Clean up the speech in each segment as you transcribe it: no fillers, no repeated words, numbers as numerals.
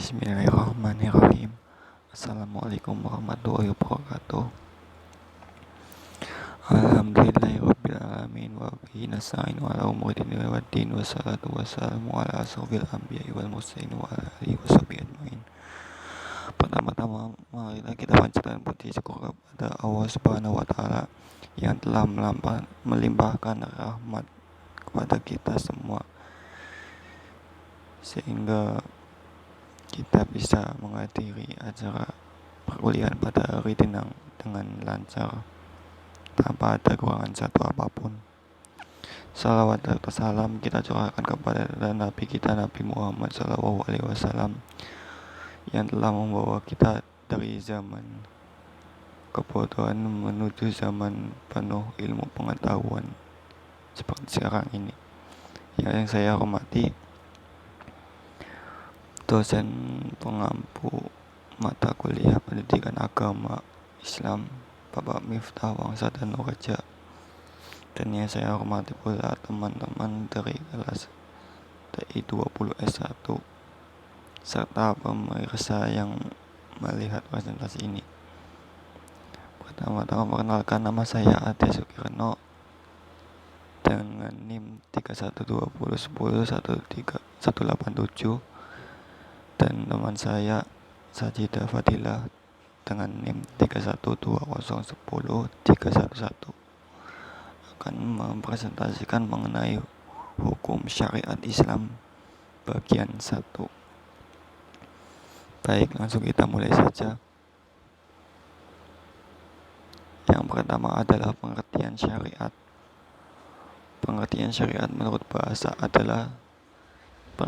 Bismillahirrahmanirrahim. Assalamualaikum warahmatullahi wabarakatuh. Alhamdulillahirabbil alamin wa bihi nasta'in wa ala umuri dunya waddin wassalatu wassalamu ala asrofil anbiya'i wal mursalin wa ala alihi washabihi ajmain. Pertama-tama marilah kita panjatkan puji syukur kepada Allah Subhanahu wa taala yang telah melimpahkan rahmat kepada kita semua sehingga kita bisa menghadiri acara perkuliahan pada hari dengan lancar tanpa ada kekurangan satu apapun. Salawat dan salam kita curahkan kepada Nabi kita Nabi Muhammad SAW yang telah membawa kita dari zaman kebodohan menuju zaman penuh ilmu pengetahuan seperti sekarang ini. Yang saya hormati dosen pengampu mata kuliah pendidikan agama Islam Bapak Miftah Wangsa dan Nuraja, dan yang saya hormati pula teman-teman dari kelas TI 20 S1 serta pemirsa yang melihat presentasi ini. Pertama-tama perkenalkan, nama saya Ade Sukirno dengan NIM 3120101387 dan teman saya Sajidah Fadilah dengan NIM 3120101311 akan mempresentasikan mengenai hukum syariat Islam bagian 1. Baik, langsung kita mulai saja. Yang pertama adalah pengertian syariat. Pengertian syariat menurut bahasa adalah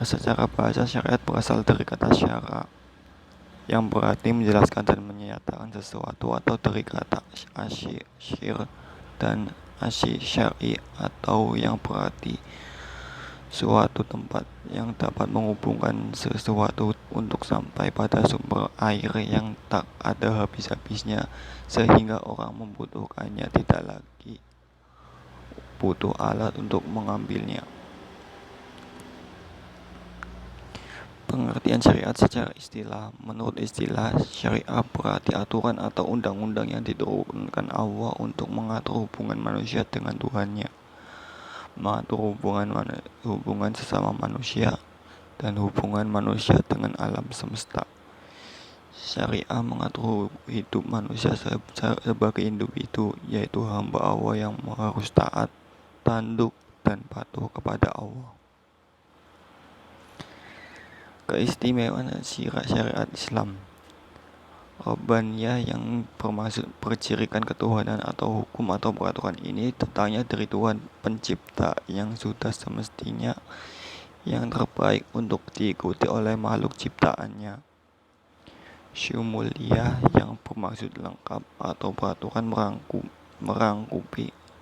secara bahasa syariat berasal dari kata syara yang berarti menjelaskan dan menyatakan sesuatu, atau dari kata asyir dan syar'i atau yang berarti suatu tempat yang dapat menghubungkan sesuatu untuk sampai pada sumber air yang tak ada habis-habisnya sehingga orang membutuhkannya tidak lagi butuh alat untuk mengambilnya. Pengertian syariat secara istilah. Menurut istilah, syariat berarti aturan atau undang-undang yang diturunkan Allah untuk mengatur hubungan manusia dengan Tuhannya, mengatur hubungan sesama manusia, dan hubungan manusia dengan alam semesta. Syariat mengatur hidup manusia sebagai individu, yaitu hamba Allah yang harus taat, tunduk, dan patuh kepada Allah. Keistimewaan syariat Islam. Rabbaniyah yang bermaksud bercirikan ketuhanan atau hukum atau peraturan ini datangnya dari Tuhan pencipta yang sudah semestinya yang terbaik untuk diikuti oleh makhluk ciptaannya. Syumuliyah yang bermaksud lengkap atau peraturan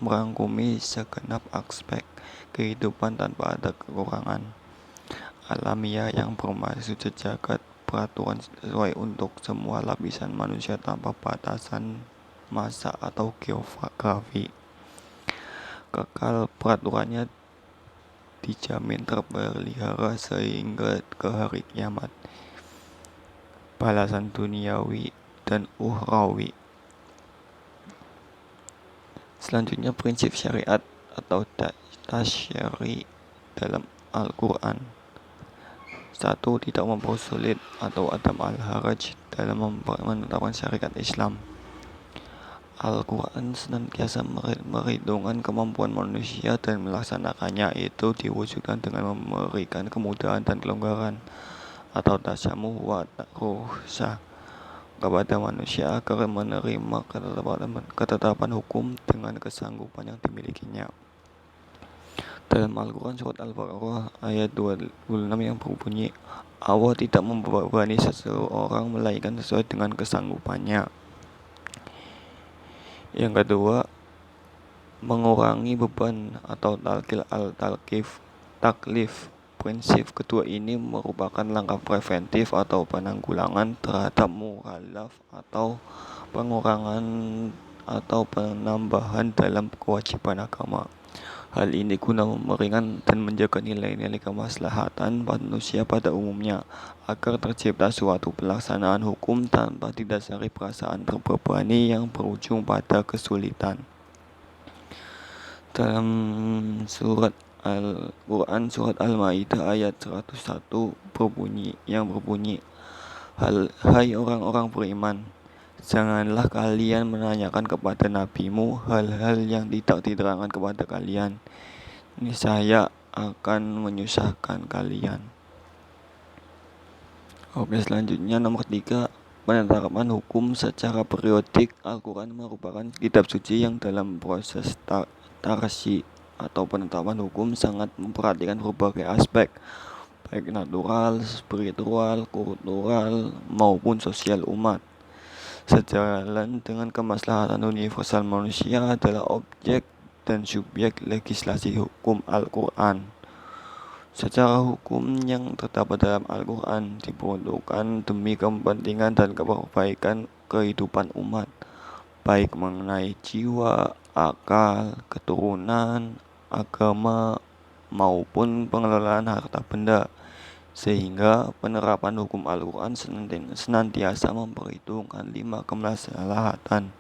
merangkumi segenap aspek kehidupan tanpa ada kekurangan. Alamiah yang bermaksud sejagat peraturan sesuai untuk semua lapisan manusia tanpa batasan masa atau geografi. Kekal, peraturannya dijamin terpelihara sehingga ke hari kiamat. Balasan duniawi dan ukhrawi. Selanjutnya prinsip syariat atau tasyri dalam Al-Quran. 1. Tidak mempersulit atau adam al-haraj dalam menetapkan syariat Islam. Al-Quran senantiasa merhitungkan kemampuan manusia dan melaksanakannya, itu diwujudkan dengan memberikan kemudahan dan kelonggaran atau tasamuh wa rukhsah kepada manusia agar menerima ketetapan hukum dengan kesanggupan yang dimilikinya. Dalam Al-Quran surat Al-Baqarah ayat 26 yang berbunyi, Allah tidak membebani seseorang melainkan sesuai dengan kesanggupannya. Yang kedua, mengurangi beban atau taklif. Prinsip kedua ini merupakan langkah preventif atau penanggulangan terhadap mukhalaf atau pengurangan atau penambahan dalam kewajiban agama. Hal ini guna meringankan dan menjaga nilai-nilai kemaslahatan manusia pada umumnya, agar tercipta suatu pelaksanaan hukum tanpa didasari perasaan terbebani yang berujung pada kesulitan. Dalam surat Al-Quran, surat Al-Ma'idah ayat 101 berbunyi, Hai orang-orang beriman, janganlah kalian menanyakan kepada nabimu hal-hal yang tidak diterangkan kepada kalian. Niscaya akan menyusahkan kalian. Oke, selanjutnya nomor 3, penetapan hukum secara periodik. Al-Quran merupakan kitab suci yang dalam proses tarsi atau penetapan hukum sangat memperhatikan berbagai aspek, baik natural, spiritual, kultural, maupun sosial umat. Sejalan dengan kemaslahatan universal, manusia adalah objek dan subjek legislasi hukum Al-Quran. Secara hukum yang terdapat dalam Al-Quran diperuntukkan demi kepentingan dan kebaikan kehidupan umat, baik mengenai jiwa, akal, keturunan, agama, maupun pengelolaan harta benda, sehingga penerapan hukum Al-Quran senantiasa memperhitungkan 5 kemaslahatan.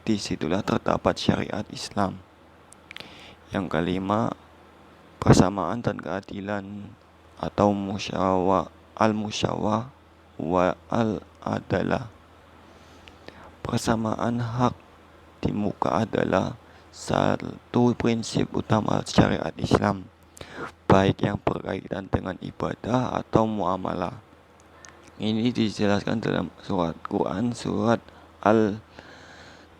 Disitulah terdapat syariat Islam. Yang kelima, persamaan dan keadilan atau al-musyawah wa al-adalah. Persamaan hak di muka adalah satu prinsip utama syariat Islam, baik yang berkaitan dengan ibadah atau muamalah. Ini dijelaskan dalam surat Quran, surat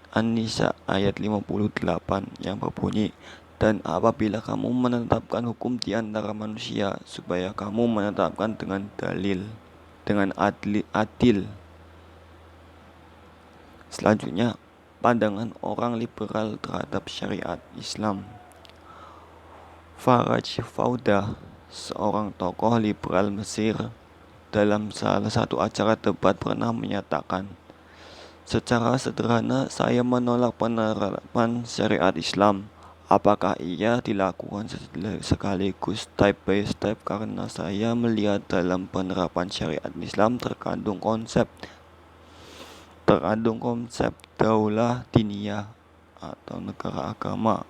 An-Nisa ayat 58 yang berbunyi, dan apabila kamu menetapkan hukum di antara manusia, supaya kamu menetapkan dengan adil. Selanjutnya, pandangan orang liberal terhadap syariat Islam. Faraj Fauda, seorang tokoh liberal Mesir, dalam salah satu acara debat pernah menyatakan, secara sederhana saya menolak penerapan syariat Islam. Apakah ia dilakukan sekaligus step by step? Karena saya melihat dalam penerapan syariat Islam terkandung konsep daulah diniyah atau negara agama.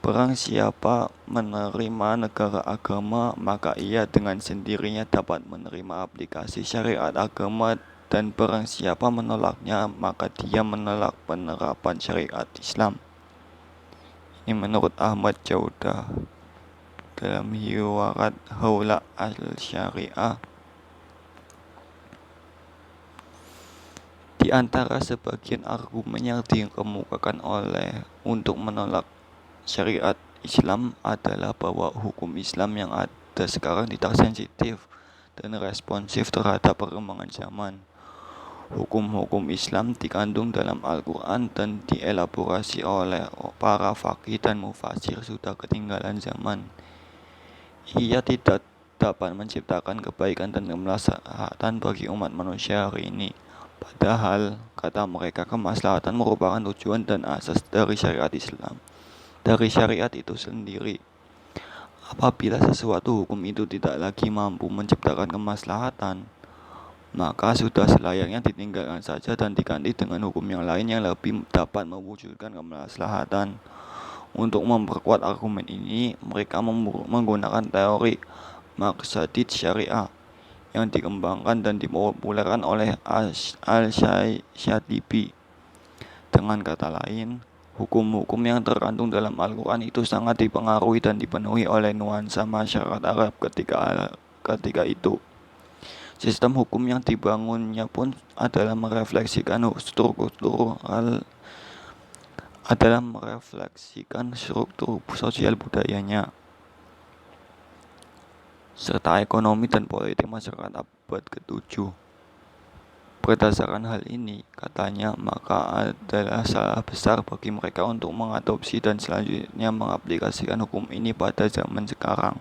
Barang siapa menerima negara agama, maka ia dengan sendirinya dapat menerima aplikasi syariat agama, dan barang siapa menolaknya, maka dia menolak penerapan syariat Islam. Ini menurut Ahmad Jaudah dalam Hiwarat Haula al-Syariah. Di antara sebagian argumen yang dikemukakan untuk menolak syariat Islam adalah bahwa hukum Islam yang ada sekarang tidak sensitif dan responsif terhadap perkembangan zaman. Hukum-hukum Islam dikandung dalam Al-Quran dan dielaborasi oleh para faqih dan mufasir sudah ketinggalan zaman. Ia tidak dapat menciptakan kebaikan dan kemaslahatan bagi umat manusia hari ini. Padahal, kata mereka, kemaslahatan merupakan tujuan dan asas dari syariat Islam, dari syariat itu sendiri. Apabila sesuatu hukum itu tidak lagi mampu menciptakan kemaslahatan, maka sudah selayaknya ditinggalkan saja dan diganti dengan hukum yang lain yang lebih dapat mewujudkan kemaslahatan. Untuk memperkuat argumen ini, mereka menggunakan teori maqsadid syariah yang dikembangkan dan dipopulerkan oleh Al-Shatibi. Dengan kata lain, hukum-hukum yang terkandung dalam Al-Quran itu sangat dipengaruhi dan dipenuhi oleh nuansa masyarakat Arab ketika itu. Sistem hukum yang dibangunnya pun adalah merefleksikan struktur sosial budayanya, serta ekonomi dan politik masyarakat abad ke-7. Berdasarkan hal ini, katanya, maka adalah salah besar bagi mereka untuk mengadopsi dan selanjutnya mengaplikasikan hukum ini pada zaman sekarang,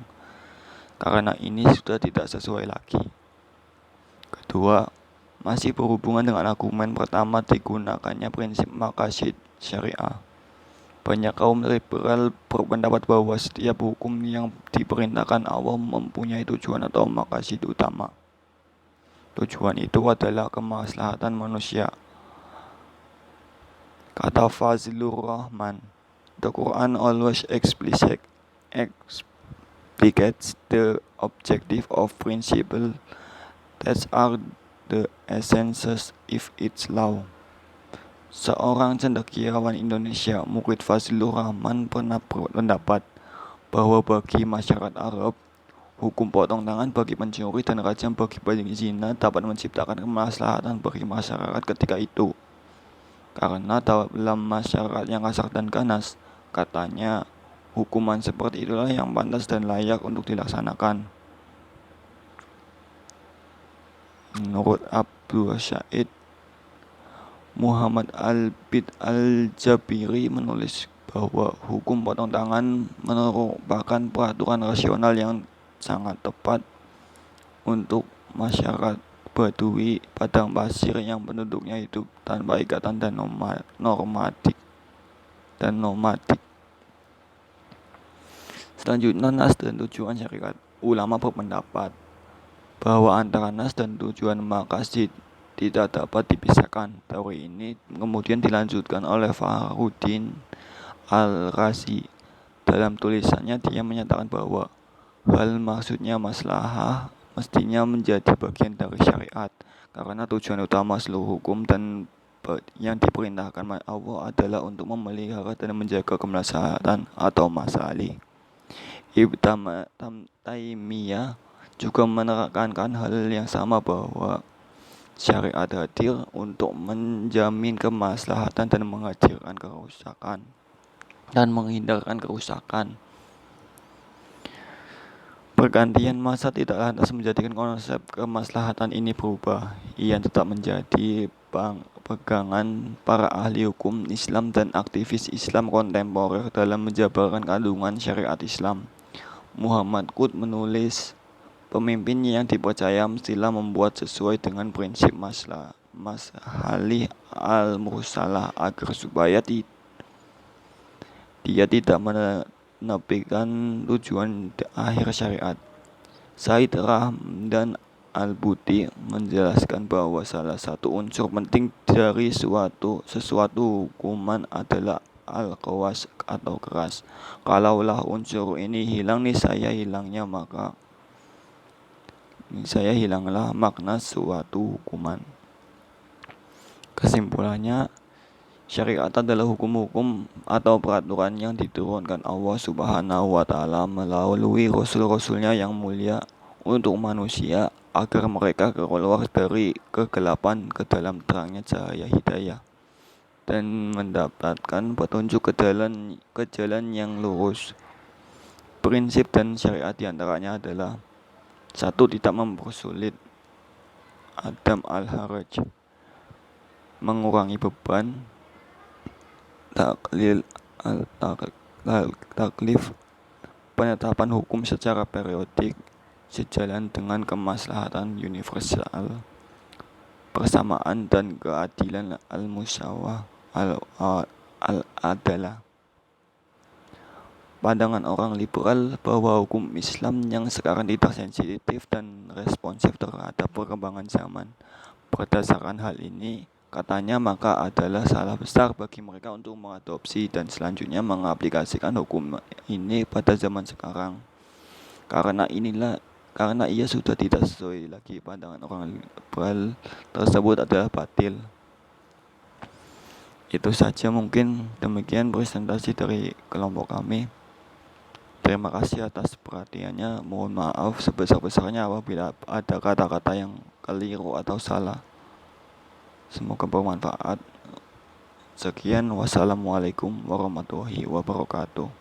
karena ini sudah tidak sesuai lagi. Kedua, masih berhubungan dengan argumen pertama, digunakannya prinsip maqasid syariah. Banyak kaum liberal berpendapat bahwa setiap hukum yang diperintahkan Allah mempunyai tujuan atau maqasid utama. Tujuan itu adalah kemaslahatan manusia. Kata Fazlur Rahman, the Quran always explicates the objective of principle that are the essences of its law. Seorang cendekiawan Indonesia, murid Fazlur Rahman, pernah berpendapat bahwa bagi masyarakat Arab, hukum potong tangan bagi pencuri dan rajam bagi penzina dapat menciptakan kemaslahatan bagi masyarakat ketika itu. Karena dalam masyarakat yang kasar dan ganas, katanya, hukuman seperti itulah yang pantas dan layak untuk dilaksanakan. Menurut Abdul Syed, Muhammad Al-Bid Al-Jabiri menulis bahwa hukum potong tangan merupakan peraturan rasional yang sangat tepat untuk masyarakat Badui padang pasir yang penduduknya hidup tanpa ikatan dan nomadik. Selanjutnya, nas dan tujuan syariat. Ulama berpendapat bahwa antara nas dan tujuan maqasid tidak dapat dipisahkan. Teori ini kemudian dilanjutkan oleh Fakhruddin Al-Razi. Dalam tulisannya dia menyatakan bahwa hal maksudnya maslahah mestinya menjadi bagian dari syariat, karena tujuan utama seluruh hukum dan yang diperintahkan Allah adalah untuk memelihara dan menjaga kemaslahatan atau masalih. Ibnu Taimiyah juga menekankan hal yang sama, bahwa syariat hadir untuk menjamin kemaslahatan dan menghindarkan kerusakan. Pergantian masa tidak lantas menjadikan konsep kemaslahatan ini berubah. Ia tetap menjadi pegangan para ahli hukum Islam dan aktivis Islam kontemporer dalam menjabarkan kandungan syariat Islam. Muhammad Qutb menulis, pemimpin yang dipercaya mestilah membuat sesuai dengan prinsip masalih al-mursalah agar supaya dia tidak menepikan tujuan akhir syariat. Said Rahman Al-Buti menjelaskan bahwa salah satu unsur penting dari sesuatu hukuman adalah al-qawas atau keras. Kalaulah unsur ini hilang, niscaya hilanglah makna suatu hukuman. Kesimpulannya, syariat adalah hukum-hukum atau peraturan yang diturunkan Allah Subhanahu wa Ta'ala melalui rasul-rasulnya yang mulia untuk manusia agar mereka keluar dari kegelapan ke dalam terangnya cahaya hidayah dan mendapatkan petunjuk ke jalan yang lurus. Prinsip dan syariat diantaranya adalah: 1. Tidak mempersulit, adam al-haraj, mengurangi beban, taklil al-taklif, penetapan hukum secara periodik sejalan dengan kemaslahatan universal, persamaan dan keadilan al-musawah al-adalah. Pandangan orang liberal bahwa hukum Islam yang sekarang tidak sensitif dan responsif terhadap perkembangan zaman. Berdasarkan hal ini, katanya maka adalah salah besar bagi mereka untuk mengadopsi dan selanjutnya mengaplikasikan hukum ini pada zaman sekarang. Karena ia sudah tidak sesuai lagi. Pandangan orang liberal tersebut adalah batil. Itu saja, mungkin demikian presentasi dari kelompok kami. Terima kasih atas perhatiannya. Mohon maaf sebesar-besarnya apabila ada kata-kata yang keliru atau salah. Semoga bermanfaat. Sekian, wassalamualaikum warahmatullahi wabarakatuh.